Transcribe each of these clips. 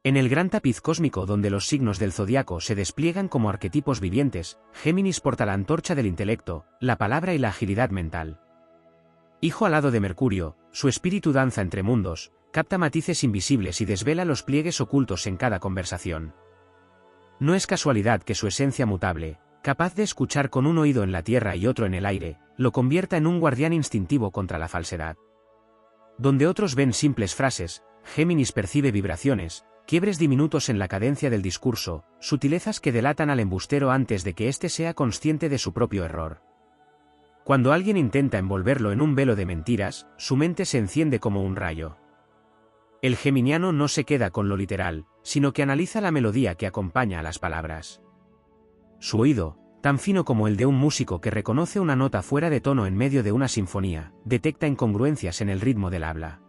En el gran tapiz cósmico donde los signos del zodiaco se despliegan como arquetipos vivientes, Géminis porta la antorcha del intelecto, la palabra y la agilidad mental. Hijo alado de Mercurio, su espíritu danza entre mundos, capta matices invisibles y desvela los pliegues ocultos en cada conversación. No es casualidad que su esencia mutable, capaz de escuchar con un oído en la tierra y otro en el aire, lo convierta en un guardián instintivo contra la falsedad. Donde otros ven simples frases, Géminis percibe vibraciones, quiebres diminutos en la cadencia del discurso, sutilezas que delatan al embustero antes de que éste sea consciente de su propio error. Cuando alguien intenta envolverlo en un velo de mentiras, su mente se enciende como un rayo. El geminiano no se queda con lo literal, sino que analiza la melodía que acompaña a las palabras. Su oído, tan fino como el de un músico que reconoce una nota fuera de tono en medio de una sinfonía, detecta incongruencias en el ritmo del habla.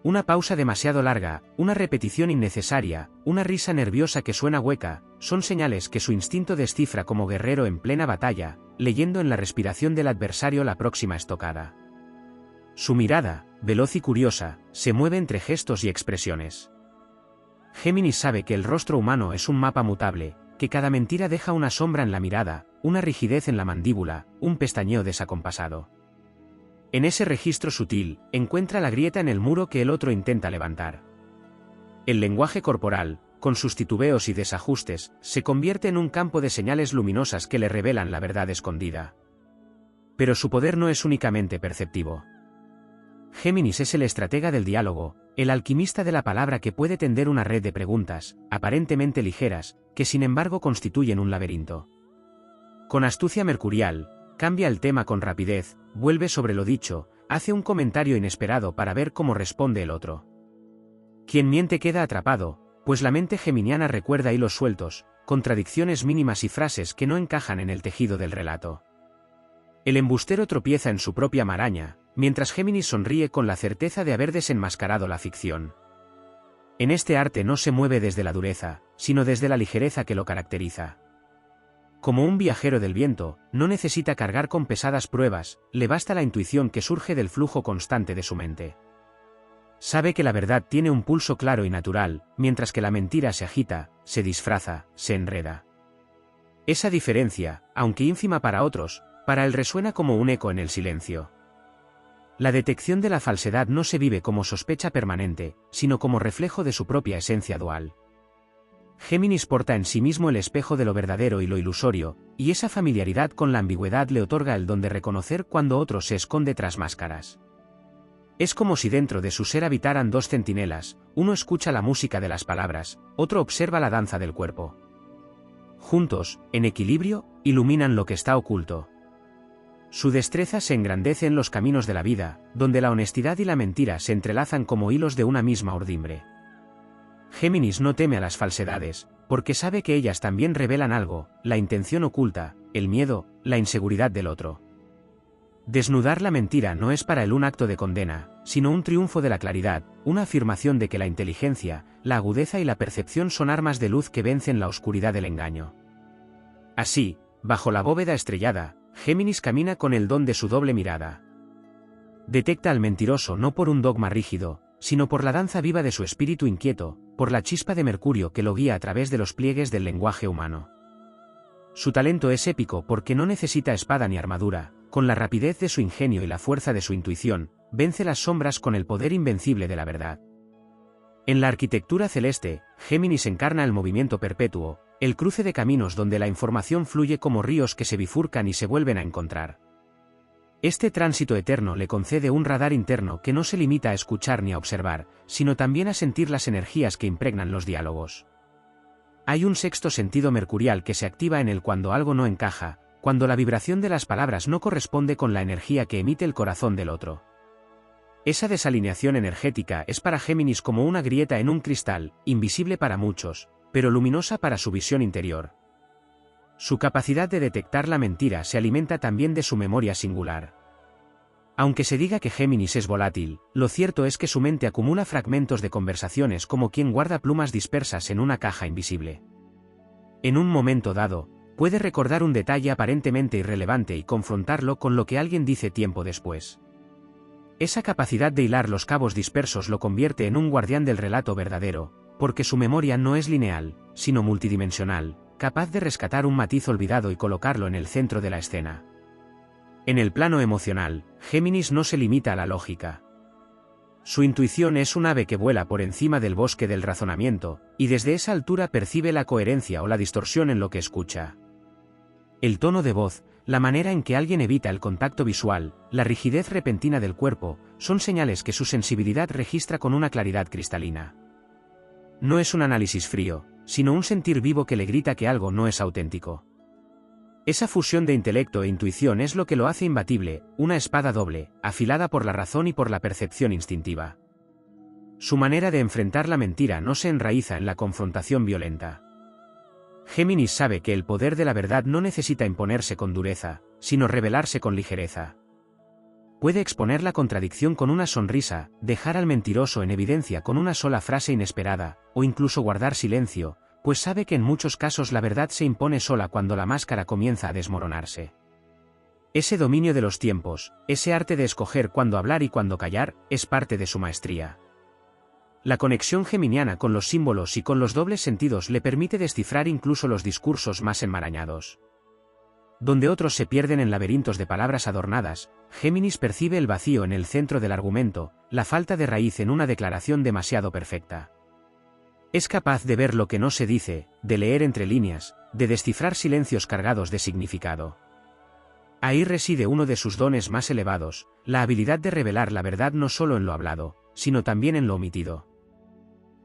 Una pausa demasiado larga, una repetición innecesaria, una risa nerviosa que suena hueca, son señales que su instinto descifra como guerrero en plena batalla, leyendo en la respiración del adversario la próxima estocada. Su mirada, veloz y curiosa, se mueve entre gestos y expresiones. Géminis sabe que el rostro humano es un mapa mutable, que cada mentira deja una sombra en la mirada, una rigidez en la mandíbula, un pestañeo desacompasado. En ese registro sutil, encuentra la grieta en el muro que el otro intenta levantar. El lenguaje corporal, con sus titubeos y desajustes, se convierte en un campo de señales luminosas que le revelan la verdad escondida. Pero su poder no es únicamente perceptivo. Géminis es el estratega del diálogo, el alquimista de la palabra que puede tender una red de preguntas, aparentemente ligeras, que sin embargo constituyen un laberinto. Con astucia mercurial, cambia el tema con rapidez, vuelve sobre lo dicho, hace un comentario inesperado para ver cómo responde el otro. Quien miente queda atrapado, pues la mente geminiana recuerda hilos sueltos, contradicciones mínimas y frases que no encajan en el tejido del relato. El embustero tropieza en su propia maraña, mientras Géminis sonríe con la certeza de haber desenmascarado la ficción. En este arte no se mueve desde la dureza, sino desde la ligereza que lo caracteriza. Como un viajero del viento, no necesita cargar con pesadas pruebas, le basta la intuición que surge del flujo constante de su mente. Sabe que la verdad tiene un pulso claro y natural, mientras que la mentira se agita, se disfraza, se enreda. Esa diferencia, aunque ínfima para otros, para él resuena como un eco en el silencio. La detección de la falsedad no se vive como sospecha permanente, sino como reflejo de su propia esencia dual. Géminis porta en sí mismo el espejo de lo verdadero y lo ilusorio, y esa familiaridad con la ambigüedad le otorga el don de reconocer cuando otro se esconde tras máscaras. Es como si dentro de su ser habitaran dos centinelas, uno escucha la música de las palabras, otro observa la danza del cuerpo. Juntos, en equilibrio, iluminan lo que está oculto. Su destreza se engrandece en los caminos de la vida, donde la honestidad y la mentira se entrelazan como hilos de una misma urdimbre. Géminis no teme a las falsedades, porque sabe que ellas también revelan algo, la intención oculta, el miedo, la inseguridad del otro. Desnudar la mentira no es para él un acto de condena, sino un triunfo de la claridad, una afirmación de que la inteligencia, la agudeza y la percepción son armas de luz que vencen la oscuridad del engaño. Así, bajo la bóveda estrellada, Géminis camina con el don de su doble mirada. Detecta al mentiroso no por un dogma rígido, sino por la danza viva de su espíritu inquieto, por la chispa de Mercurio que lo guía a través de los pliegues del lenguaje humano. Su talento es épico porque no necesita espada ni armadura, con la rapidez de su ingenio y la fuerza de su intuición, vence las sombras con el poder invencible de la verdad. En la arquitectura celeste, Géminis encarna el movimiento perpetuo, el cruce de caminos donde la información fluye como ríos que se bifurcan y se vuelven a encontrar. Este tránsito eterno le concede un radar interno que no se limita a escuchar ni a observar, sino también a sentir las energías que impregnan los diálogos. Hay un sexto sentido mercurial que se activa en él cuando algo no encaja, cuando la vibración de las palabras no corresponde con la energía que emite el corazón del otro. Esa desalineación energética es para Géminis como una grieta en un cristal, invisible para muchos, pero luminosa para su visión interior. Su capacidad de detectar la mentira se alimenta también de su memoria singular. Aunque se diga que Géminis es volátil, lo cierto es que su mente acumula fragmentos de conversaciones como quien guarda plumas dispersas en una caja invisible. En un momento dado, puede recordar un detalle aparentemente irrelevante y confrontarlo con lo que alguien dice tiempo después. Esa capacidad de hilar los cabos dispersos lo convierte en un guardián del relato verdadero, porque su memoria no es lineal, sino multidimensional, capaz de rescatar un matiz olvidado y colocarlo en el centro de la escena. En el plano emocional, Géminis no se limita a la lógica. Su intuición es un ave que vuela por encima del bosque del razonamiento, y desde esa altura percibe la coherencia o la distorsión en lo que escucha. El tono de voz, la manera en que alguien evita el contacto visual, la rigidez repentina del cuerpo, son señales que su sensibilidad registra con una claridad cristalina. No es un análisis frío, sino un sentir vivo que le grita que algo no es auténtico. Esa fusión de intelecto e intuición es lo que lo hace imbatible, una espada doble, afilada por la razón y por la percepción instintiva. Su manera de enfrentar la mentira no se enraiza en la confrontación violenta. Géminis sabe que el poder de la verdad no necesita imponerse con dureza, sino revelarse con ligereza. Puede exponer la contradicción con una sonrisa, dejar al mentiroso en evidencia con una sola frase inesperada, o incluso guardar silencio, pues sabe que en muchos casos la verdad se impone sola cuando la máscara comienza a desmoronarse. Ese dominio de los tiempos, ese arte de escoger cuándo hablar y cuándo callar, es parte de su maestría. La conexión geminiana con los símbolos y con los dobles sentidos le permite descifrar incluso los discursos más enmarañados. Donde otros se pierden en laberintos de palabras adornadas, Géminis percibe el vacío en el centro del argumento, la falta de raíz en una declaración demasiado perfecta. Es capaz de ver lo que no se dice, de leer entre líneas, de descifrar silencios cargados de significado. Ahí reside uno de sus dones más elevados, la habilidad de revelar la verdad no solo en lo hablado, sino también en lo omitido.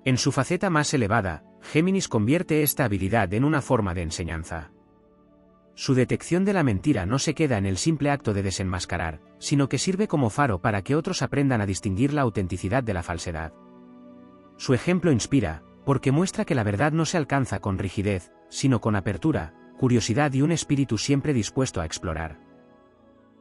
En su faceta más elevada, Géminis convierte esta habilidad en una forma de enseñanza. Su detección de la mentira no se queda en el simple acto de desenmascarar, sino que sirve como faro para que otros aprendan a distinguir la autenticidad de la falsedad. Su ejemplo inspira, porque muestra que la verdad no se alcanza con rigidez, sino con apertura, curiosidad y un espíritu siempre dispuesto a explorar.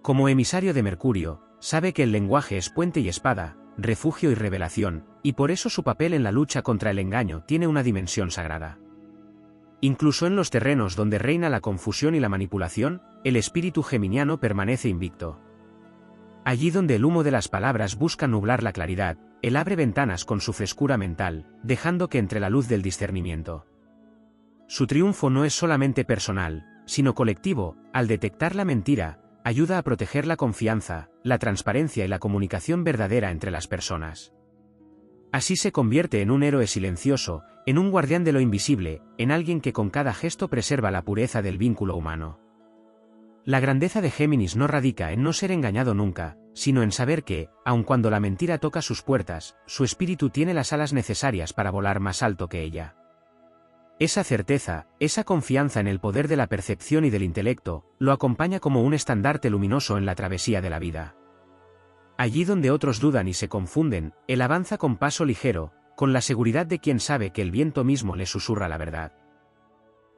Como emisario de Mercurio, sabe que el lenguaje es puente y espada, refugio y revelación, y por eso su papel en la lucha contra el engaño tiene una dimensión sagrada. Incluso en los terrenos donde reina la confusión y la manipulación, el espíritu geminiano permanece invicto. Allí donde el humo de las palabras busca nublar la claridad, él abre ventanas con su frescura mental, dejando que entre la luz del discernimiento. Su triunfo no es solamente personal, sino colectivo, al detectar la mentira, ayuda a proteger la confianza, la transparencia y la comunicación verdadera entre las personas. Así se convierte en un héroe silencioso, en un guardián de lo invisible, en alguien que con cada gesto preserva la pureza del vínculo humano. La grandeza de Géminis no radica en no ser engañado nunca, sino en saber que, aun cuando la mentira toca sus puertas, su espíritu tiene las alas necesarias para volar más alto que ella. Esa certeza, esa confianza en el poder de la percepción y del intelecto, lo acompaña como un estandarte luminoso en la travesía de la vida. Allí donde otros dudan y se confunden, él avanza con paso ligero, con la seguridad de quien sabe que el viento mismo le susurra la verdad.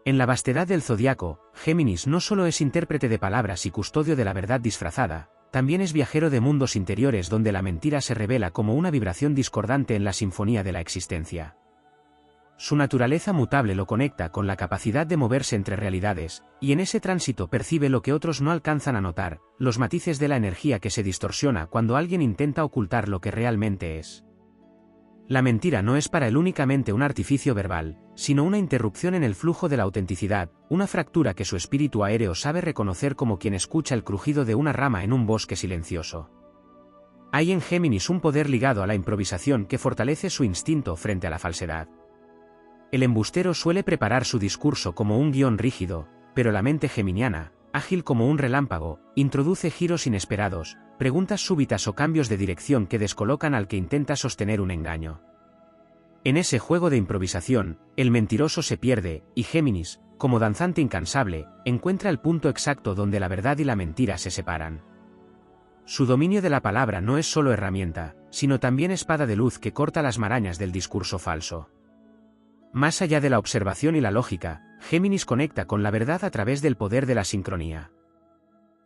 En la vastedad del zodiaco, Géminis no solo es intérprete de palabras y custodio de la verdad disfrazada, también es viajero de mundos interiores donde la mentira se revela como una vibración discordante en la sinfonía de la existencia. Su naturaleza mutable lo conecta con la capacidad de moverse entre realidades, y en ese tránsito percibe lo que otros no alcanzan a notar, los matices de la energía que se distorsiona cuando alguien intenta ocultar lo que realmente es. La mentira no es para él únicamente un artificio verbal, sino una interrupción en el flujo de la autenticidad, una fractura que su espíritu aéreo sabe reconocer como quien escucha el crujido de una rama en un bosque silencioso. Hay en Géminis un poder ligado a la improvisación que fortalece su instinto frente a la falsedad. El embustero suele preparar su discurso como un guión rígido, pero la mente geminiana, ágil como un relámpago, introduce giros inesperados, preguntas súbitas o cambios de dirección que descolocan al que intenta sostener un engaño. En ese juego de improvisación, el mentiroso se pierde, y Géminis, como danzante incansable, encuentra el punto exacto donde la verdad y la mentira se separan. Su dominio de la palabra no es solo herramienta, sino también espada de luz que corta las marañas del discurso falso. Más allá de la observación y la lógica, Géminis conecta con la verdad a través del poder de la sincronía.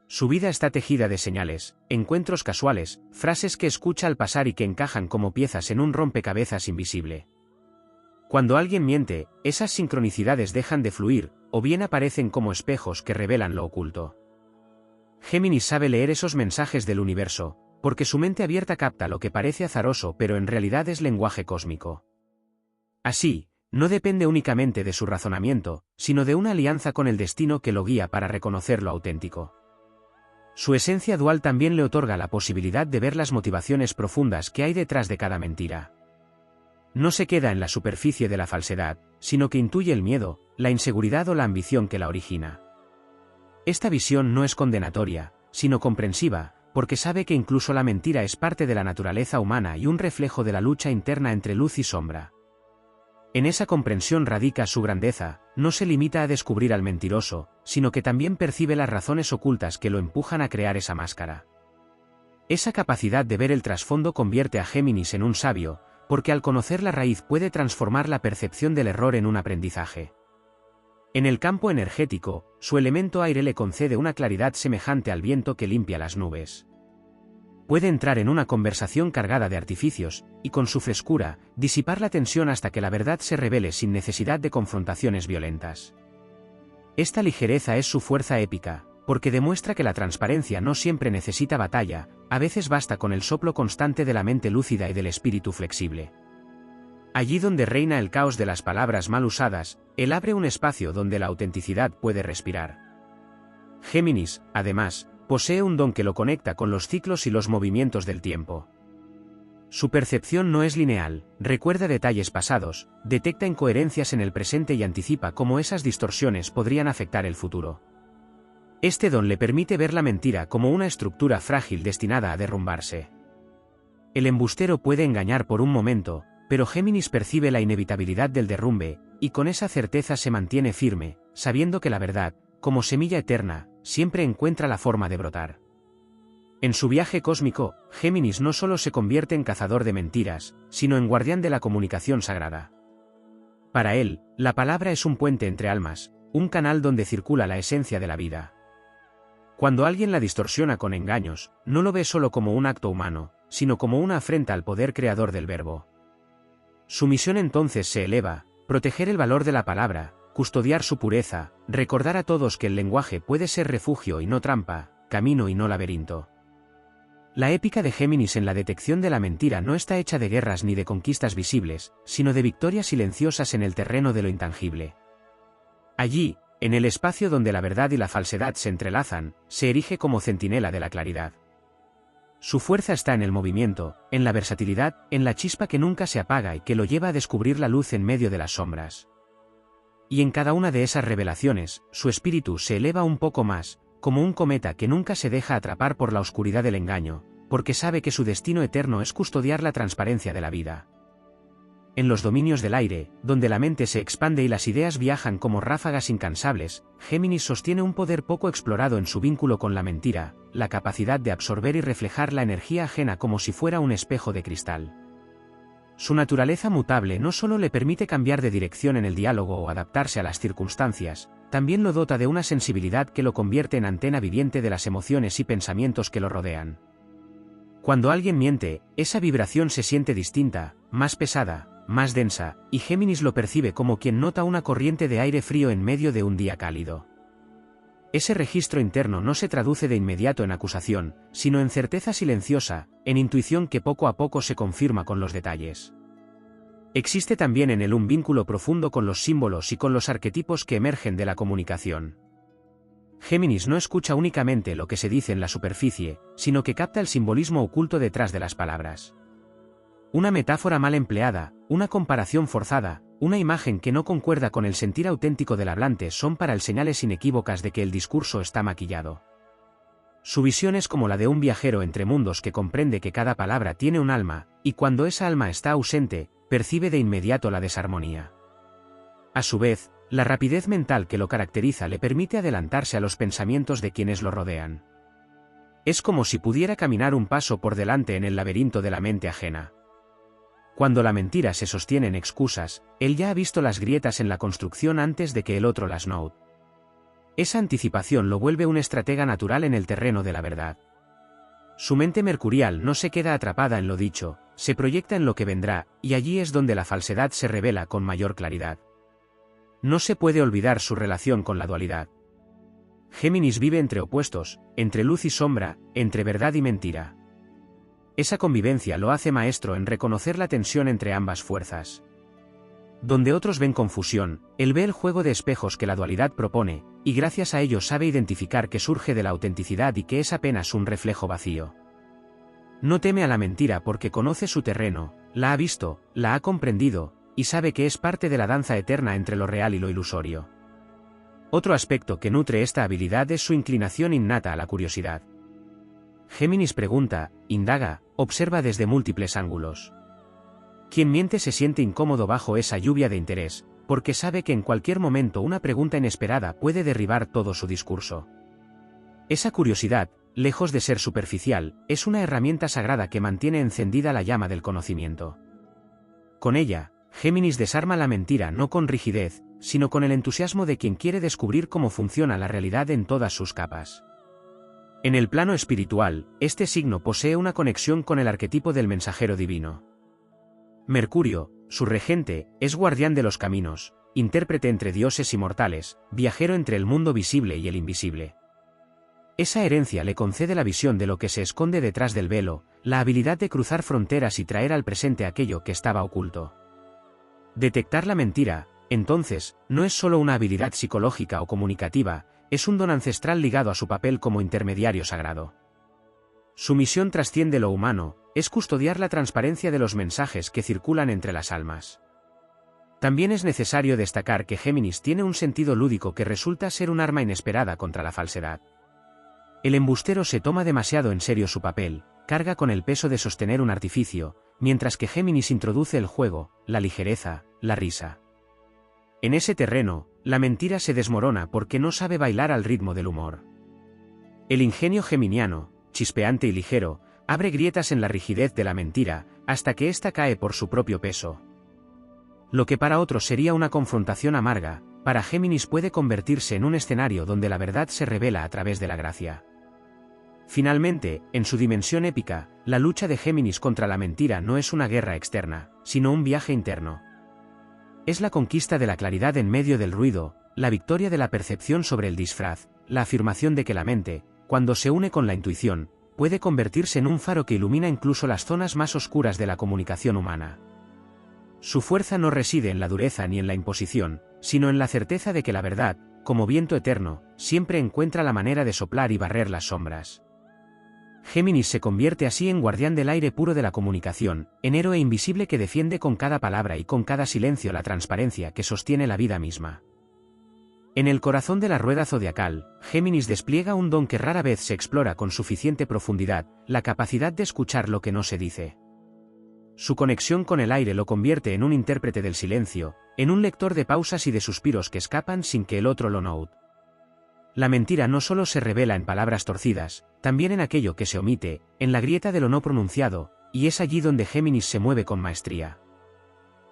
Su vida está tejida de señales, encuentros casuales, frases que escucha al pasar y que encajan como piezas en un rompecabezas invisible. Cuando alguien miente, esas sincronicidades dejan de fluir, o bien aparecen como espejos que revelan lo oculto. Géminis sabe leer esos mensajes del universo, porque su mente abierta capta lo que parece azaroso pero en realidad es lenguaje cósmico. Así, no depende únicamente de su razonamiento, sino de una alianza con el destino que lo guía para reconocer lo auténtico. Su esencia dual también le otorga la posibilidad de ver las motivaciones profundas que hay detrás de cada mentira. No se queda en la superficie de la falsedad, sino que intuye el miedo, la inseguridad o la ambición que la origina. Esta visión no es condenatoria, sino comprensiva, porque sabe que incluso la mentira es parte de la naturaleza humana y un reflejo de la lucha interna entre luz y sombra. En esa comprensión radica su grandeza, no se limita a descubrir al mentiroso, sino que también percibe las razones ocultas que lo empujan a crear esa máscara. Esa capacidad de ver el trasfondo convierte a Géminis en un sabio, porque al conocer la raíz puede transformar la percepción del error en un aprendizaje. En el campo energético, su elemento aire le concede una claridad semejante al viento que limpia las nubes. Puede entrar en una conversación cargada de artificios, y con su frescura, disipar la tensión hasta que la verdad se revele sin necesidad de confrontaciones violentas. Esta ligereza es su fuerza épica, porque demuestra que la transparencia no siempre necesita batalla, a veces basta con el soplo constante de la mente lúcida y del espíritu flexible. Allí donde reina el caos de las palabras mal usadas, él abre un espacio donde la autenticidad puede respirar. Géminis, además, posee un don que lo conecta con los ciclos y los movimientos del tiempo. Su percepción no es lineal, recuerda detalles pasados, detecta incoherencias en el presente y anticipa cómo esas distorsiones podrían afectar el futuro. Este don le permite ver la mentira como una estructura frágil destinada a derrumbarse. El embustero puede engañar por un momento, pero Géminis percibe la inevitabilidad del derrumbe, y con esa certeza se mantiene firme, sabiendo que la verdad, como semilla eterna, siempre encuentra la forma de brotar. En su viaje cósmico, Géminis no solo se convierte en cazador de mentiras, sino en guardián de la comunicación sagrada. Para él, la palabra es un puente entre almas, un canal donde circula la esencia de la vida. Cuando alguien la distorsiona con engaños, no lo ve solo como un acto humano, sino como una afrenta al poder creador del verbo. Su misión entonces se eleva, proteger el valor de la palabra, custodiar su pureza, recordar a todos que el lenguaje puede ser refugio y no trampa, camino y no laberinto. La épica de Géminis en la detección de la mentira no está hecha de guerras ni de conquistas visibles, sino de victorias silenciosas en el terreno de lo intangible. Allí, en el espacio donde la verdad y la falsedad se entrelazan, se erige como centinela de la claridad. Su fuerza está en el movimiento, en la versatilidad, en la chispa que nunca se apaga y que lo lleva a descubrir la luz en medio de las sombras. Y en cada una de esas revelaciones, su espíritu se eleva un poco más, como un cometa que nunca se deja atrapar por la oscuridad del engaño, porque sabe que su destino eterno es custodiar la transparencia de la vida. En los dominios del aire, donde la mente se expande y las ideas viajan como ráfagas incansables, Géminis sostiene un poder poco explorado en su vínculo con la mentira, la capacidad de absorber y reflejar la energía ajena como si fuera un espejo de cristal. Su naturaleza mutable no solo le permite cambiar de dirección en el diálogo o adaptarse a las circunstancias, también lo dota de una sensibilidad que lo convierte en antena viviente de las emociones y pensamientos que lo rodean. Cuando alguien miente, esa vibración se siente distinta, más pesada, más densa, y Géminis lo percibe como quien nota una corriente de aire frío en medio de un día cálido. Ese registro interno no se traduce de inmediato en acusación, sino en certeza silenciosa, en intuición que poco a poco se confirma con los detalles. Existe también en él un vínculo profundo con los símbolos y con los arquetipos que emergen de la comunicación. Géminis no escucha únicamente lo que se dice en la superficie, sino que capta el simbolismo oculto detrás de las palabras. Una metáfora mal empleada, una comparación forzada, una imagen que no concuerda con el sentir auténtico del hablante son para él señales inequívocas de que el discurso está maquillado. Su visión es como la de un viajero entre mundos que comprende que cada palabra tiene un alma, y cuando esa alma está ausente, percibe de inmediato la desarmonía. A su vez, la rapidez mental que lo caracteriza le permite adelantarse a los pensamientos de quienes lo rodean. Es como si pudiera caminar un paso por delante en el laberinto de la mente ajena. Cuando la mentira se sostiene en excusas, él ya ha visto las grietas en la construcción antes de que el otro las note. Esa anticipación lo vuelve un estratega natural en el terreno de la verdad. Su mente mercurial no se queda atrapada en lo dicho, se proyecta en lo que vendrá, y allí es donde la falsedad se revela con mayor claridad. No se puede olvidar su relación con la dualidad. Géminis vive entre opuestos, entre luz y sombra, entre verdad y mentira. Esa convivencia lo hace maestro en reconocer la tensión entre ambas fuerzas. Donde otros ven confusión, él ve el juego de espejos que la dualidad propone, y gracias a ello sabe identificar que surge de la autenticidad y que es apenas un reflejo vacío. No teme a la mentira porque conoce su terreno, la ha visto, la ha comprendido, y sabe que es parte de la danza eterna entre lo real y lo ilusorio. Otro aspecto que nutre esta habilidad es su inclinación innata a la curiosidad. Géminis pregunta, indaga, observa desde múltiples ángulos. Quien miente se siente incómodo bajo esa lluvia de interés, porque sabe que en cualquier momento una pregunta inesperada puede derribar todo su discurso. Esa curiosidad, lejos de ser superficial, es una herramienta sagrada que mantiene encendida la llama del conocimiento. Con ella, Géminis desarma la mentira no con rigidez, sino con el entusiasmo de quien quiere descubrir cómo funciona la realidad en todas sus capas. En el plano espiritual, este signo posee una conexión con el arquetipo del mensajero divino. Mercurio, su regente, es guardián de los caminos, intérprete entre dioses y mortales, viajero entre el mundo visible y el invisible. Esa herencia le concede la visión de lo que se esconde detrás del velo, la habilidad de cruzar fronteras y traer al presente aquello que estaba oculto. Detectar la mentira, entonces, no es solo una habilidad psicológica o comunicativa, es un don ancestral ligado a su papel como intermediario sagrado. Su misión trasciende lo humano, es custodiar la transparencia de los mensajes que circulan entre las almas. También es necesario destacar que Géminis tiene un sentido lúdico que resulta ser un arma inesperada contra la falsedad. El embustero se toma demasiado en serio su papel, carga con el peso de sostener un artificio, mientras que Géminis introduce el juego, la ligereza, la risa. En ese terreno, la mentira se desmorona porque no sabe bailar al ritmo del humor. El ingenio geminiano, chispeante y ligero, abre grietas en la rigidez de la mentira, hasta que ésta cae por su propio peso. Lo que para otros sería una confrontación amarga, para Géminis puede convertirse en un escenario donde la verdad se revela a través de la gracia. Finalmente, en su dimensión épica, la lucha de Géminis contra la mentira no es una guerra externa, sino un viaje interno. Es la conquista de la claridad en medio del ruido, la victoria de la percepción sobre el disfraz, la afirmación de que la mente, cuando se une con la intuición, puede convertirse en un faro que ilumina incluso las zonas más oscuras de la comunicación humana. Su fuerza no reside en la dureza ni en la imposición, sino en la certeza de que la verdad, como viento eterno, siempre encuentra la manera de soplar y barrer las sombras. Géminis se convierte así en guardián del aire puro de la comunicación, en héroe invisible que defiende con cada palabra y con cada silencio la transparencia que sostiene la vida misma. En el corazón de la rueda zodiacal, Géminis despliega un don que rara vez se explora con suficiente profundidad, la capacidad de escuchar lo que no se dice. Su conexión con el aire lo convierte en un intérprete del silencio, en un lector de pausas y de suspiros que escapan sin que el otro lo note. La mentira no solo se revela en palabras torcidas, también en aquello que se omite, en la grieta de lo no pronunciado, y es allí donde Géminis se mueve con maestría.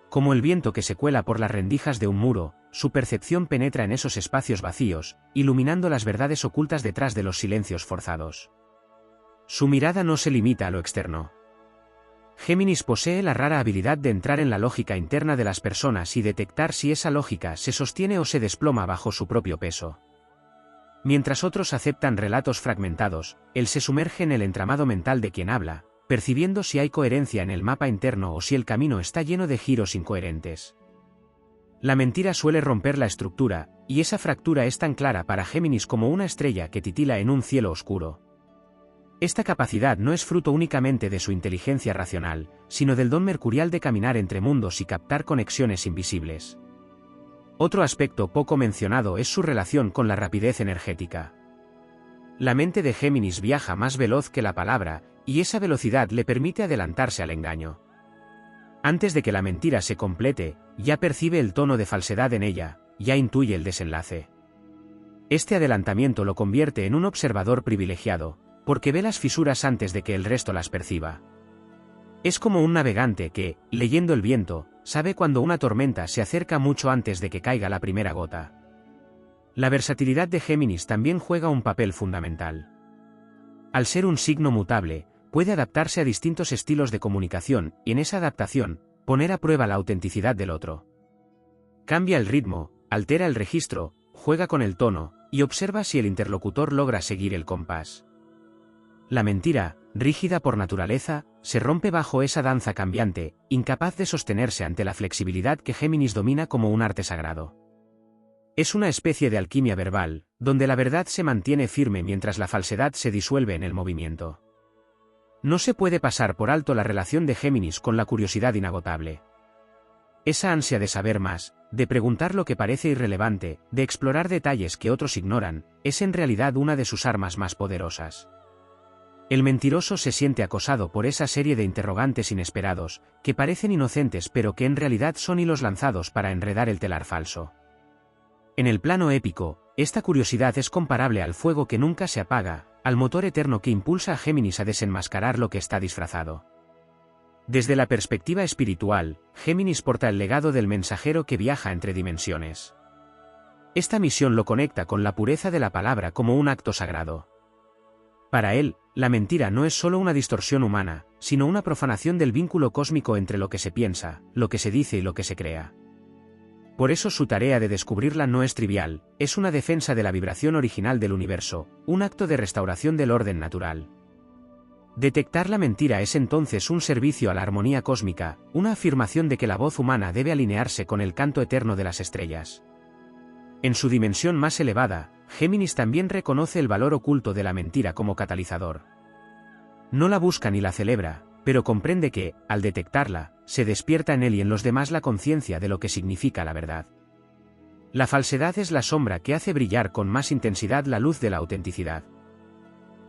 Como el viento que se cuela por las rendijas de un muro, su percepción penetra en esos espacios vacíos, iluminando las verdades ocultas detrás de los silencios forzados. Su mirada no se limita a lo externo. Géminis posee la rara habilidad de entrar en la lógica interna de las personas y detectar si esa lógica se sostiene o se desploma bajo su propio peso. Mientras otros aceptan relatos fragmentados, él se sumerge en el entramado mental de quien habla, percibiendo si hay coherencia en el mapa interno o si el camino está lleno de giros incoherentes. La mentira suele romper la estructura, y esa fractura es tan clara para Géminis como una estrella que titila en un cielo oscuro. Esta capacidad no es fruto únicamente de su inteligencia racional, sino del don mercurial de caminar entre mundos y captar conexiones invisibles. Otro aspecto poco mencionado es su relación con la rapidez energética. La mente de Géminis viaja más veloz que la palabra, y esa velocidad le permite adelantarse al engaño. Antes de que la mentira se complete, ya percibe el tono de falsedad en ella, ya intuye el desenlace. Este adelantamiento lo convierte en un observador privilegiado, porque ve las fisuras antes de que el resto las perciba. Es como un navegante que, leyendo el viento, sabe cuando una tormenta se acerca mucho antes de que caiga la primera gota. La versatilidad de Géminis también juega un papel fundamental. Al ser un signo mutable, puede adaptarse a distintos estilos de comunicación y en esa adaptación, poner a prueba la autenticidad del otro. Cambia el ritmo, altera el registro, juega con el tono, y observa si el interlocutor logra seguir el compás. La mentira, rígida por naturaleza, se rompe bajo esa danza cambiante, incapaz de sostenerse ante la flexibilidad que Géminis domina como un arte sagrado. Es una especie de alquimia verbal, donde la verdad se mantiene firme mientras la falsedad se disuelve en el movimiento. No se puede pasar por alto la relación de Géminis con la curiosidad inagotable. Esa ansia de saber más, de preguntar lo que parece irrelevante, de explorar detalles que otros ignoran, es en realidad una de sus armas más poderosas. El mentiroso se siente acosado por esa serie de interrogantes inesperados, que parecen inocentes pero que en realidad son hilos lanzados para enredar el telar falso. En el plano épico, esta curiosidad es comparable al fuego que nunca se apaga, al motor eterno que impulsa a Géminis a desenmascarar lo que está disfrazado. Desde la perspectiva espiritual, Géminis porta el legado del mensajero que viaja entre dimensiones. Esta misión lo conecta con la pureza de la palabra como un acto sagrado. Para él, la mentira no es solo una distorsión humana, sino una profanación del vínculo cósmico entre lo que se piensa, lo que se dice y lo que se crea. Por eso su tarea de descubrirla no es trivial, es una defensa de la vibración original del universo, un acto de restauración del orden natural. Detectar la mentira es entonces un servicio a la armonía cósmica, una afirmación de que la voz humana debe alinearse con el canto eterno de las estrellas. En su dimensión más elevada, Géminis también reconoce el valor oculto de la mentira como catalizador. No la busca ni la celebra, pero comprende que, al detectarla, se despierta en él y en los demás la conciencia de lo que significa la verdad. La falsedad es la sombra que hace brillar con más intensidad la luz de la autenticidad.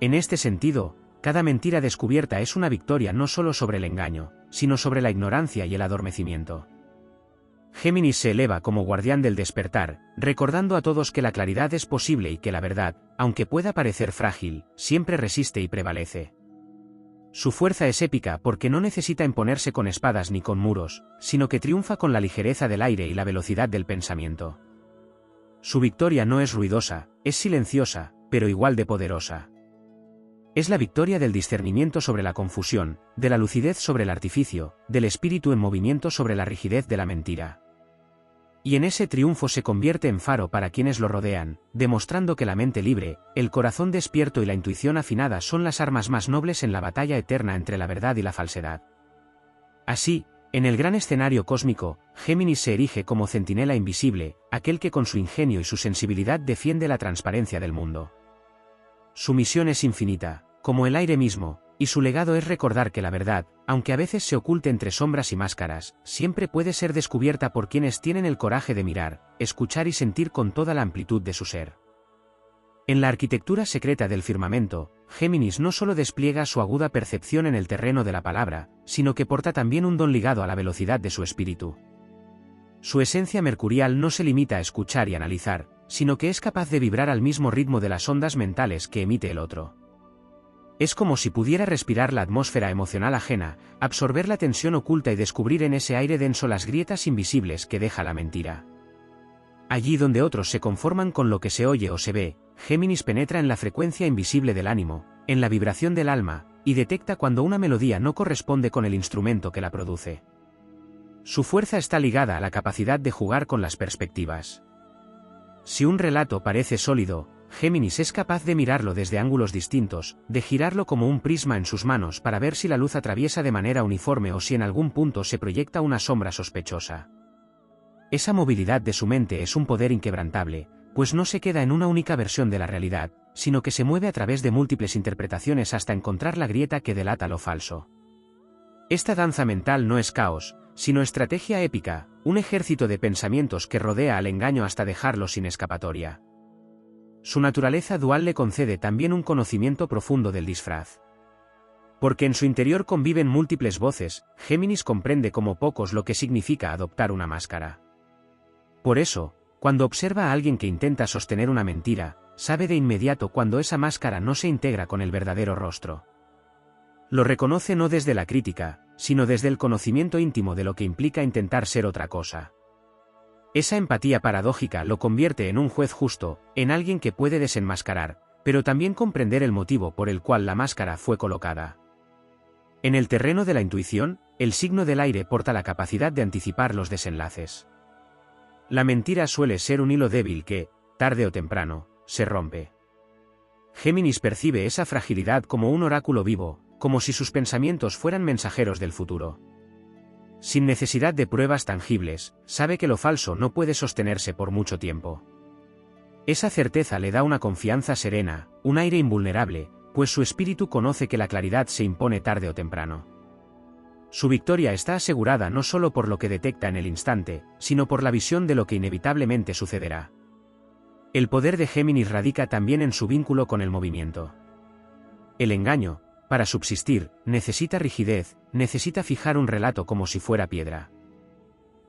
En este sentido, cada mentira descubierta es una victoria no solo sobre el engaño, sino sobre la ignorancia y el adormecimiento. Géminis se eleva como guardián del despertar, recordando a todos que la claridad es posible y que la verdad, aunque pueda parecer frágil, siempre resiste y prevalece. Su fuerza es épica porque no necesita imponerse con espadas ni con muros, sino que triunfa con la ligereza del aire y la velocidad del pensamiento. Su victoria no es ruidosa, es silenciosa, pero igual de poderosa. Es la victoria del discernimiento sobre la confusión, de la lucidez sobre el artificio, del espíritu en movimiento sobre la rigidez de la mentira. Y en ese triunfo se convierte en faro para quienes lo rodean, demostrando que la mente libre, el corazón despierto y la intuición afinada son las armas más nobles en la batalla eterna entre la verdad y la falsedad. Así, en el gran escenario cósmico, Géminis se erige como centinela invisible, aquel que con su ingenio y su sensibilidad defiende la transparencia del mundo. Su misión es infinita, como el aire mismo, y su legado es recordar que la verdad, aunque a veces se oculte entre sombras y máscaras, siempre puede ser descubierta por quienes tienen el coraje de mirar, escuchar y sentir con toda la amplitud de su ser. En la arquitectura secreta del firmamento, Géminis no solo despliega su aguda percepción en el terreno de la palabra, sino que porta también un don ligado a la velocidad de su espíritu. Su esencia mercurial no se limita a escuchar y analizar, sino que es capaz de vibrar al mismo ritmo de las ondas mentales que emite el otro. Es como si pudiera respirar la atmósfera emocional ajena, absorber la tensión oculta y descubrir en ese aire denso las grietas invisibles que deja la mentira. Allí donde otros se conforman con lo que se oye o se ve, Géminis penetra en la frecuencia invisible del ánimo, en la vibración del alma, y detecta cuando una melodía no corresponde con el instrumento que la produce. Su fuerza está ligada a la capacidad de jugar con las perspectivas. Si un relato parece sólido, Géminis es capaz de mirarlo desde ángulos distintos, de girarlo como un prisma en sus manos para ver si la luz atraviesa de manera uniforme o si en algún punto se proyecta una sombra sospechosa. Esa movilidad de su mente es un poder inquebrantable, pues no se queda en una única versión de la realidad, sino que se mueve a través de múltiples interpretaciones hasta encontrar la grieta que delata lo falso. Esta danza mental no es caos, sino estrategia épica, un ejército de pensamientos que rodea al engaño hasta dejarlo sin escapatoria. Su naturaleza dual le concede también un conocimiento profundo del disfraz. Porque en su interior conviven múltiples voces, Géminis comprende como pocos lo que significa adoptar una máscara. Por eso, cuando observa a alguien que intenta sostener una mentira, sabe de inmediato cuando esa máscara no se integra con el verdadero rostro. Lo reconoce no desde la crítica, sino desde el conocimiento íntimo de lo que implica intentar ser otra cosa. Esa empatía paradójica lo convierte en un juez justo, en alguien que puede desenmascarar, pero también comprender el motivo por el cual la máscara fue colocada. En el terreno de la intuición, el signo del aire porta la capacidad de anticipar los desenlaces. La mentira suele ser un hilo débil que, tarde o temprano, se rompe. Géminis percibe esa fragilidad como un oráculo vivo, como si sus pensamientos fueran mensajeros del futuro. Sin necesidad de pruebas tangibles, sabe que lo falso no puede sostenerse por mucho tiempo. Esa certeza le da una confianza serena, un aire invulnerable, pues su espíritu conoce que la claridad se impone tarde o temprano. Su victoria está asegurada no solo por lo que detecta en el instante, sino por la visión de lo que inevitablemente sucederá. El poder de Géminis radica también en su vínculo con el movimiento. El engaño, para subsistir, necesita rigidez, necesita fijar un relato como si fuera piedra.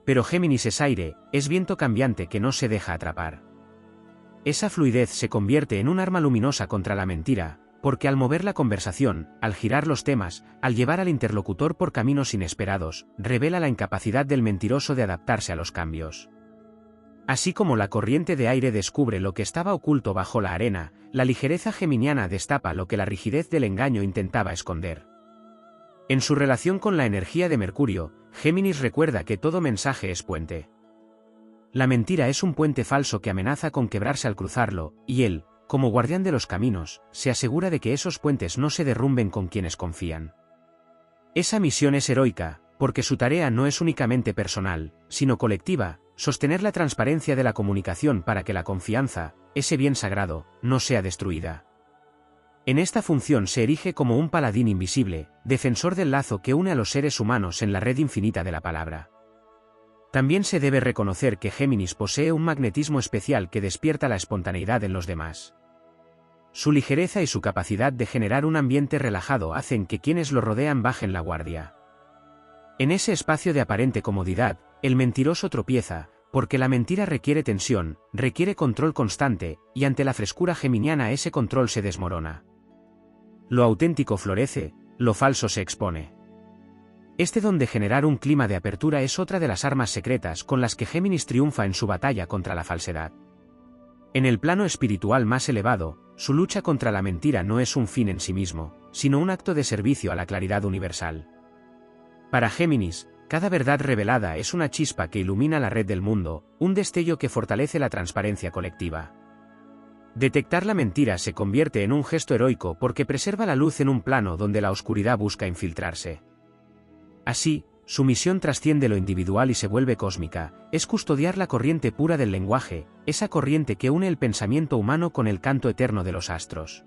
Pero Géminis es aire, es viento cambiante que no se deja atrapar. Esa fluidez se convierte en un arma luminosa contra la mentira, porque al mover la conversación, al girar los temas, al llevar al interlocutor por caminos inesperados, revela la incapacidad del mentiroso de adaptarse a los cambios. Así como la corriente de aire descubre lo que estaba oculto bajo la arena, la ligereza geminiana destapa lo que la rigidez del engaño intentaba esconder. En su relación con la energía de Mercurio, Géminis recuerda que todo mensaje es puente. La mentira es un puente falso que amenaza con quebrarse al cruzarlo, y él, como guardián de los caminos, se asegura de que esos puentes no se derrumben con quienes confían. Esa misión es heroica, porque su tarea no es únicamente personal, sino colectiva: sostener la transparencia de la comunicación para que la confianza, ese bien sagrado, no sea destruida. En esta función se erige como un paladín invisible, defensor del lazo que une a los seres humanos en la red infinita de la palabra. También se debe reconocer que Géminis posee un magnetismo especial que despierta la espontaneidad en los demás. Su ligereza y su capacidad de generar un ambiente relajado hacen que quienes lo rodean bajen la guardia. En ese espacio de aparente comodidad, el mentiroso tropieza, porque la mentira requiere tensión, requiere control constante, y ante la frescura geminiana ese control se desmorona. Lo auténtico florece, lo falso se expone. Este don de generar un clima de apertura es otra de las armas secretas con las que Géminis triunfa en su batalla contra la falsedad. En el plano espiritual más elevado, su lucha contra la mentira no es un fin en sí mismo, sino un acto de servicio a la claridad universal. Para Géminis, cada verdad revelada es una chispa que ilumina la red del mundo, un destello que fortalece la transparencia colectiva. Detectar la mentira se convierte en un gesto heroico porque preserva la luz en un plano donde la oscuridad busca infiltrarse. Así, su misión trasciende lo individual y se vuelve cósmica: es custodiar la corriente pura del lenguaje, esa corriente que une el pensamiento humano con el canto eterno de los astros.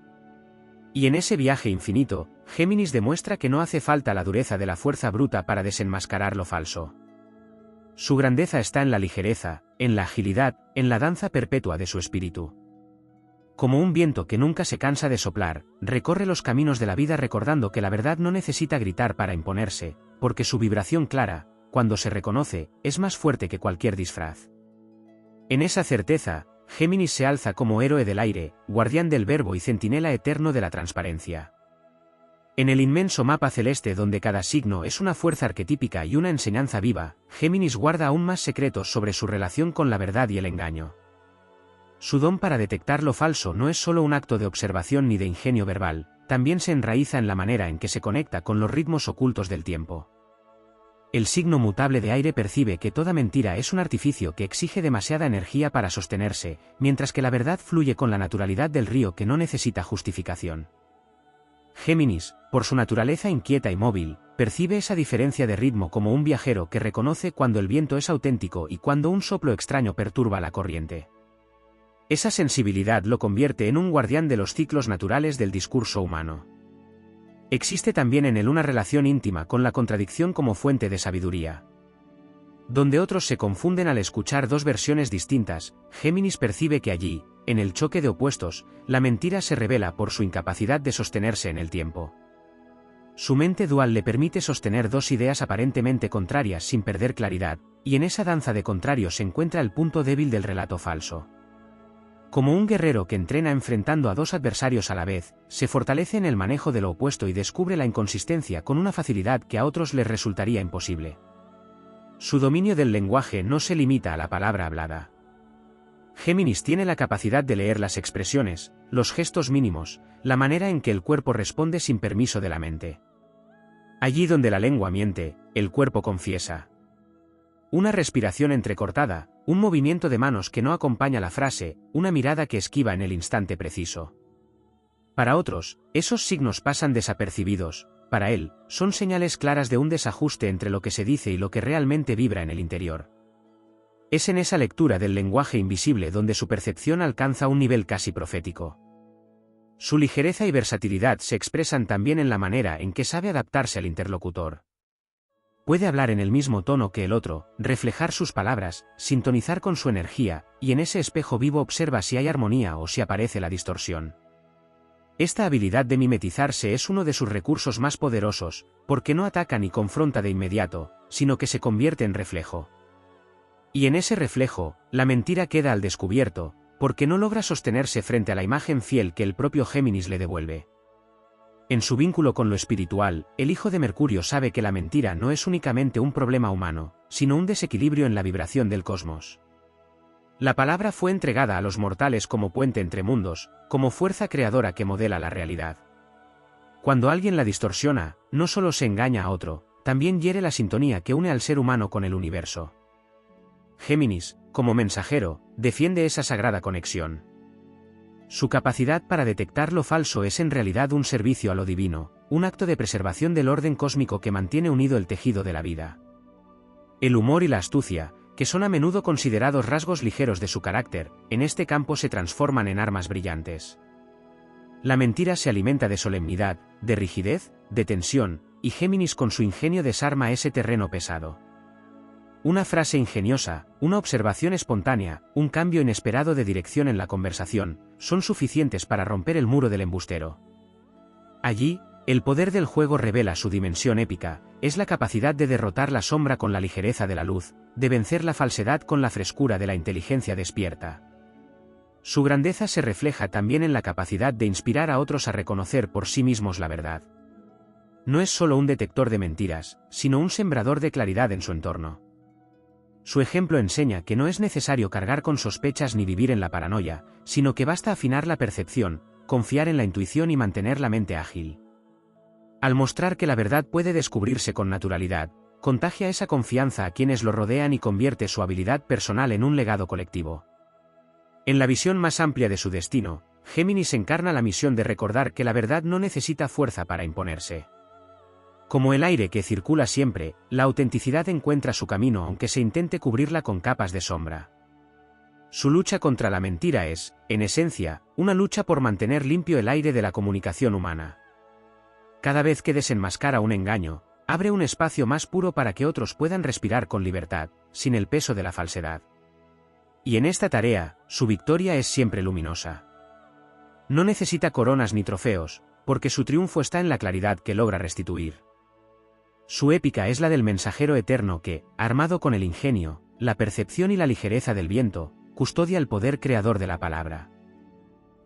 Y en ese viaje infinito, Géminis demuestra que no hace falta la dureza de la fuerza bruta para desenmascarar lo falso. Su grandeza está en la ligereza, en la agilidad, en la danza perpetua de su espíritu. Como un viento que nunca se cansa de soplar, recorre los caminos de la vida recordando que la verdad no necesita gritar para imponerse, porque su vibración clara, cuando se reconoce, es más fuerte que cualquier disfraz. En esa certeza, Géminis se alza como héroe del aire, guardián del verbo y centinela eterno de la transparencia. En el inmenso mapa celeste donde cada signo es una fuerza arquetípica y una enseñanza viva, Géminis guarda aún más secretos sobre su relación con la verdad y el engaño. Su don para detectar lo falso no es solo un acto de observación ni de ingenio verbal, también se enraiza en la manera en que se conecta con los ritmos ocultos del tiempo. El signo mutable de aire percibe que toda mentira es un artificio que exige demasiada energía para sostenerse, mientras que la verdad fluye con la naturalidad del río que no necesita justificación. Géminis, por su naturaleza inquieta y móvil, percibe esa diferencia de ritmo como un viajero que reconoce cuando el viento es auténtico y cuando un soplo extraño perturba la corriente. Esa sensibilidad lo convierte en un guardián de los ciclos naturales del discurso humano. Existe también en él una relación íntima con la contradicción como fuente de sabiduría. Donde otros se confunden al escuchar dos versiones distintas, Géminis percibe que allí, en el choque de opuestos, la mentira se revela por su incapacidad de sostenerse en el tiempo. Su mente dual le permite sostener dos ideas aparentemente contrarias sin perder claridad, y en esa danza de contrarios se encuentra el punto débil del relato falso. Como un guerrero que entrena enfrentando a dos adversarios a la vez, se fortalece en el manejo de lo opuesto y descubre la inconsistencia con una facilidad que a otros les resultaría imposible. Su dominio del lenguaje no se limita a la palabra hablada. Géminis tiene la capacidad de leer las expresiones, los gestos mínimos, la manera en que el cuerpo responde sin permiso de la mente. Allí donde la lengua miente, el cuerpo confiesa. Una respiración entrecortada, un movimiento de manos que no acompaña la frase, una mirada que esquiva en el instante preciso. Para otros, esos signos pasan desapercibidos, para él, son señales claras de un desajuste entre lo que se dice y lo que realmente vibra en el interior. Es en esa lectura del lenguaje invisible donde su percepción alcanza un nivel casi profético. Su ligereza y versatilidad se expresan también en la manera en que sabe adaptarse al interlocutor. Puede hablar en el mismo tono que el otro, reflejar sus palabras, sintonizar con su energía, y en ese espejo vivo observa si hay armonía o si aparece la distorsión. Esta habilidad de mimetizarse es uno de sus recursos más poderosos, porque no ataca ni confronta de inmediato, sino que se convierte en reflejo. Y en ese reflejo, la mentira queda al descubierto, porque no logra sostenerse frente a la imagen fiel que el propio Géminis le devuelve. En su vínculo con lo espiritual, el hijo de Mercurio sabe que la mentira no es únicamente un problema humano, sino un desequilibrio en la vibración del cosmos. La palabra fue entregada a los mortales como puente entre mundos, como fuerza creadora que modela la realidad. Cuando alguien la distorsiona, no solo se engaña a otro, también hiere la sintonía que une al ser humano con el universo. Géminis, como mensajero, defiende esa sagrada conexión. Su capacidad para detectar lo falso es en realidad un servicio a lo divino, un acto de preservación del orden cósmico que mantiene unido el tejido de la vida. El humor y la astucia, que son a menudo considerados rasgos ligeros de su carácter, en este campo se transforman en armas brillantes. La mentira se alimenta de solemnidad, de rigidez, de tensión, y Géminis con su ingenio desarma ese terreno pesado. Una frase ingeniosa, una observación espontánea, un cambio inesperado de dirección en la conversación, son suficientes para romper el muro del embustero. Allí, el poder del juego revela su dimensión épica, es la capacidad de derrotar la sombra con la ligereza de la luz, de vencer la falsedad con la frescura de la inteligencia despierta. Su grandeza se refleja también en la capacidad de inspirar a otros a reconocer por sí mismos la verdad. No es solo un detector de mentiras, sino un sembrador de claridad en su entorno. Su ejemplo enseña que no es necesario cargar con sospechas ni vivir en la paranoia, sino que basta afinar la percepción, confiar en la intuición y mantener la mente ágil. Al mostrar que la verdad puede descubrirse con naturalidad, contagia esa confianza a quienes lo rodean y convierte su habilidad personal en un legado colectivo. En la visión más amplia de su destino, Géminis encarna la misión de recordar que la verdad no necesita fuerza para imponerse. Como el aire que circula siempre, la autenticidad encuentra su camino aunque se intente cubrirla con capas de sombra. Su lucha contra la mentira es, en esencia, una lucha por mantener limpio el aire de la comunicación humana. Cada vez que desenmascara un engaño, abre un espacio más puro para que otros puedan respirar con libertad, sin el peso de la falsedad. Y en esta tarea, su victoria es siempre luminosa. No necesita coronas ni trofeos, porque su triunfo está en la claridad que logra restituir. Su épica es la del mensajero eterno que, armado con el ingenio, la percepción y la ligereza del viento, custodia el poder creador de la palabra.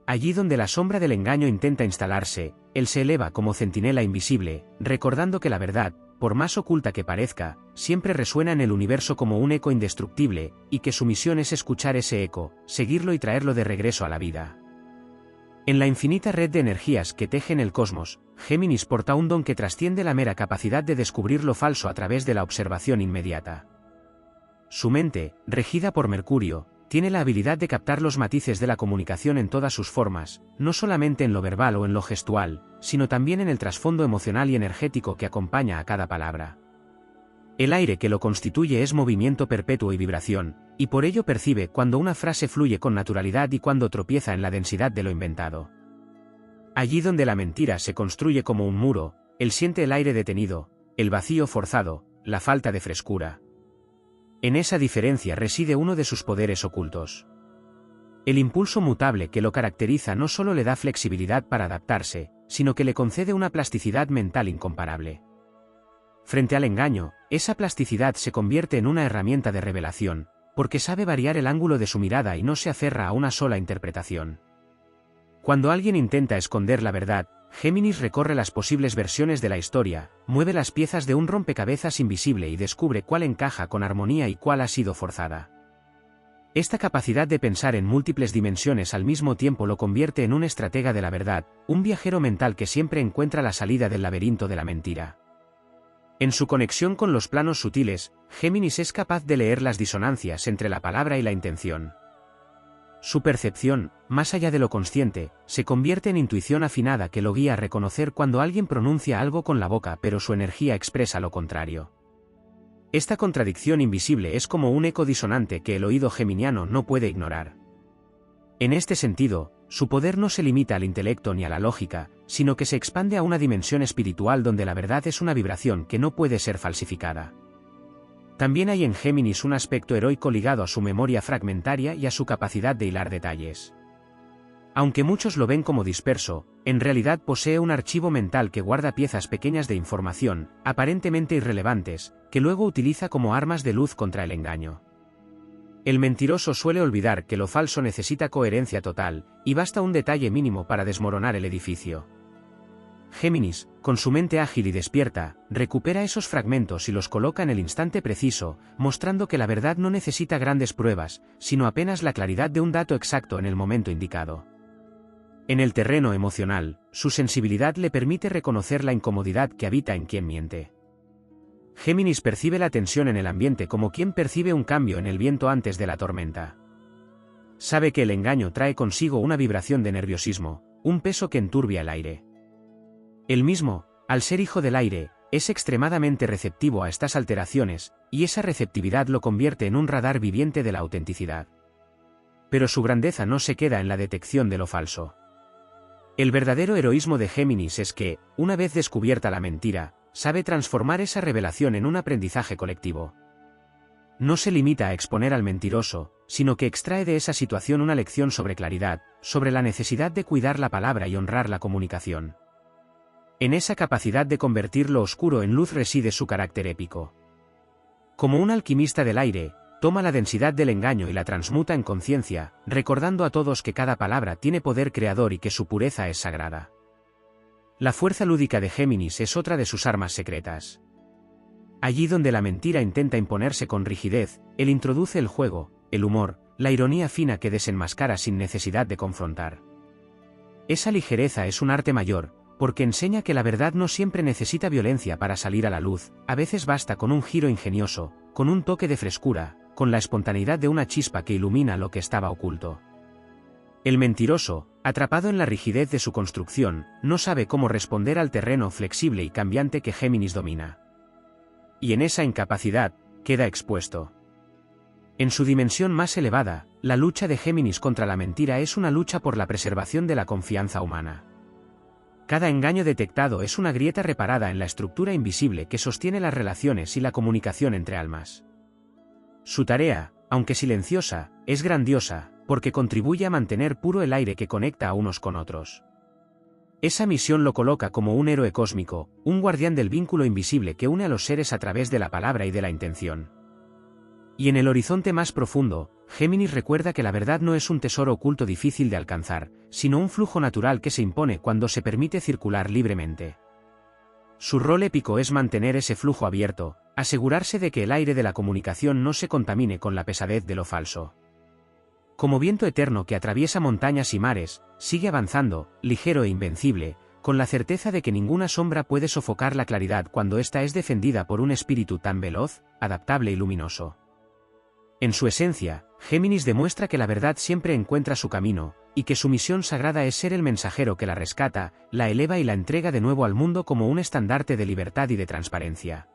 Allí donde la sombra del engaño intenta instalarse, él se eleva como centinela invisible, recordando que la verdad, por más oculta que parezca, siempre resuena en el universo como un eco indestructible, y que su misión es escuchar ese eco, seguirlo y traerlo de regreso a la vida. En la infinita red de energías que tejen el cosmos, Géminis porta un don que trasciende la mera capacidad de descubrir lo falso a través de la observación inmediata. Su mente, regida por Mercurio, tiene la habilidad de captar los matices de la comunicación en todas sus formas, no solamente en lo verbal o en lo gestual, sino también en el trasfondo emocional y energético que acompaña a cada palabra. El aire que lo constituye es movimiento perpetuo y vibración, y por ello percibe cuando una frase fluye con naturalidad y cuando tropieza en la densidad de lo inventado. Allí donde la mentira se construye como un muro, él siente el aire detenido, el vacío forzado, la falta de frescura. En esa diferencia reside uno de sus poderes ocultos. El impulso mutable que lo caracteriza no solo le da flexibilidad para adaptarse, sino que le concede una plasticidad mental incomparable. Frente al engaño, esa plasticidad se convierte en una herramienta de revelación, porque sabe variar el ángulo de su mirada y no se aferra a una sola interpretación. Cuando alguien intenta esconder la verdad, Géminis recorre las posibles versiones de la historia, mueve las piezas de un rompecabezas invisible y descubre cuál encaja con armonía y cuál ha sido forzada. Esta capacidad de pensar en múltiples dimensiones al mismo tiempo lo convierte en un estratega de la verdad, un viajero mental que siempre encuentra la salida del laberinto de la mentira. En su conexión con los planos sutiles, Géminis es capaz de leer las disonancias entre la palabra y la intención. Su percepción, más allá de lo consciente, se convierte en intuición afinada que lo guía a reconocer cuando alguien pronuncia algo con la boca pero su energía expresa lo contrario. Esta contradicción invisible es como un eco disonante que el oído geminiano no puede ignorar. En este sentido, su poder no se limita al intelecto ni a la lógica, sino que se expande a una dimensión espiritual donde la verdad es una vibración que no puede ser falsificada. También hay en Géminis un aspecto heroico ligado a su memoria fragmentaria y a su capacidad de hilar detalles. Aunque muchos lo ven como disperso, en realidad posee un archivo mental que guarda piezas pequeñas de información, aparentemente irrelevantes, que luego utiliza como armas de luz contra el engaño. El mentiroso suele olvidar que lo falso necesita coherencia total, y basta un detalle mínimo para desmoronar el edificio. Géminis, con su mente ágil y despierta, recupera esos fragmentos y los coloca en el instante preciso, mostrando que la verdad no necesita grandes pruebas, sino apenas la claridad de un dato exacto en el momento indicado. En el terreno emocional, su sensibilidad le permite reconocer la incomodidad que habita en quien miente. Géminis percibe la tensión en el ambiente como quien percibe un cambio en el viento antes de la tormenta. Sabe que el engaño trae consigo una vibración de nerviosismo, un peso que enturbia el aire. Él mismo, al ser hijo del aire, es extremadamente receptivo a estas alteraciones, y esa receptividad lo convierte en un radar viviente de la autenticidad. Pero su grandeza no se queda en la detección de lo falso. El verdadero heroísmo de Géminis es que, una vez descubierta la mentira, sabe transformar esa revelación en un aprendizaje colectivo. No se limita a exponer al mentiroso, sino que extrae de esa situación una lección sobre claridad, sobre la necesidad de cuidar la palabra y honrar la comunicación. En esa capacidad de convertir lo oscuro en luz reside su carácter épico. Como un alquimista del aire, toma la densidad del engaño y la transmuta en conciencia, recordando a todos que cada palabra tiene poder creador y que su pureza es sagrada. La fuerza lúdica de Géminis es otra de sus armas secretas. Allí donde la mentira intenta imponerse con rigidez, él introduce el juego, el humor, la ironía fina que desenmascara sin necesidad de confrontar. Esa ligereza es un arte mayor, porque enseña que la verdad no siempre necesita violencia para salir a la luz, a veces basta con un giro ingenioso, con un toque de frescura, con la espontaneidad de una chispa que ilumina lo que estaba oculto. El mentiroso, atrapado en la rigidez de su construcción, no sabe cómo responder al terreno flexible y cambiante que Géminis domina. Y en esa incapacidad, queda expuesto. En su dimensión más elevada, la lucha de Géminis contra la mentira es una lucha por la preservación de la confianza humana. Cada engaño detectado es una grieta reparada en la estructura invisible que sostiene las relaciones y la comunicación entre almas. Su tarea, aunque silenciosa, es grandiosa, porque contribuye a mantener puro el aire que conecta a unos con otros. Esa misión lo coloca como un héroe cósmico, un guardián del vínculo invisible que une a los seres a través de la palabra y de la intención. Y en el horizonte más profundo, Géminis recuerda que la verdad no es un tesoro oculto difícil de alcanzar, sino un flujo natural que se impone cuando se permite circular libremente. Su rol épico es mantener ese flujo abierto, asegurarse de que el aire de la comunicación no se contamine con la pesadez de lo falso. Como viento eterno que atraviesa montañas y mares, sigue avanzando, ligero e invencible, con la certeza de que ninguna sombra puede sofocar la claridad cuando ésta es defendida por un espíritu tan veloz, adaptable y luminoso. En su esencia, Géminis demuestra que la verdad siempre encuentra su camino, y que su misión sagrada es ser el mensajero que la rescata, la eleva y la entrega de nuevo al mundo como un estandarte de libertad y de transparencia.